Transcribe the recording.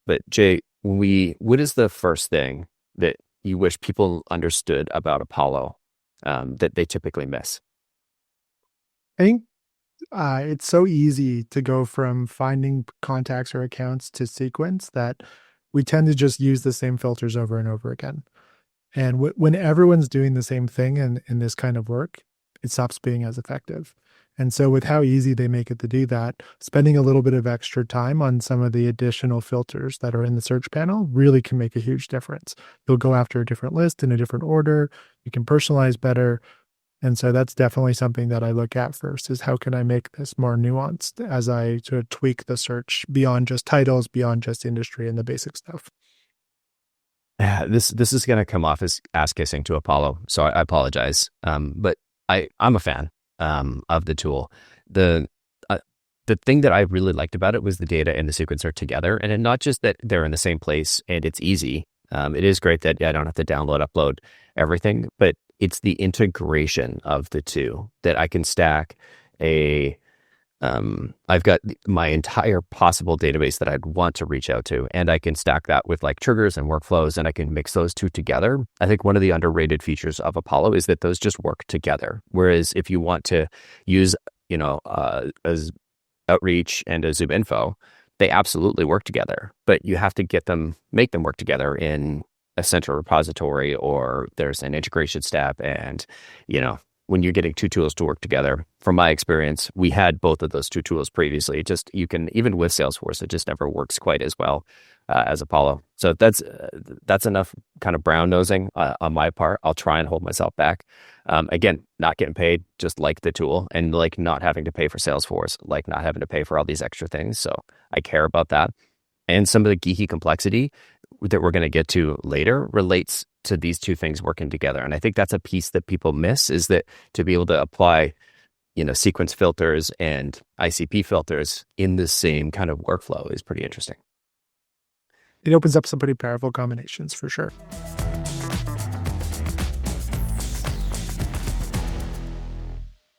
But Jay, what is the first thing that you wish people understood about Apollo that they typically miss? I think it's so easy to go from finding contacts or accounts to sequence that we tend to just use the same filters over and over again. And when everyone's doing the same thing in this kind of work, it stops being as effective. And so, with how easy they make it to do that, spending a little bit of extra time on some of the additional filters that are in the search panel really can make a huge difference. You'll go after a different list in a different order. You can personalize better. And so that's definitely something that I look at first is how can I make this more nuanced as I sort of tweak the search beyond just titles, beyond just industry and the basic stuff. Yeah, this is going to come off as ass kissing to Apollo, so I apologize. But I'm a fan of the tool. The uh, the thing that I really liked about it was the data and the sequencer together, and not just that they're in the same place and it's easy. It is great that I don't have to download, upload everything, but it's the integration of the two that I can stack a I've got my entire possible database that I'd want to reach out to, and I can stack that with like triggers and workflows, and I can mix those two together. I think one of the underrated features of Apollo is that those just work together. Whereas if you want to use, as Outreach and a Zoom Info, they absolutely work together, but you have to make them work together in a central repository, or there's an integration step. And, when you're getting two tools to work together, from my experience, we had both of those two tools previously. You can, even with Salesforce, it just never works quite as well as Apollo. So that's enough kind of brown nosing on my part. I'll try and hold myself back. Again, not getting paid, just like the tool, and like not having to pay for Salesforce, like not having to pay for all these extra things. So I care about that. And some of the geeky complexity that we're going to get to later relates to these two things working together. And I think that's a piece that people miss, is that to be able to apply, sequence filters and ICP filters in the same kind of workflow is pretty interesting. It opens up some pretty powerful combinations for sure.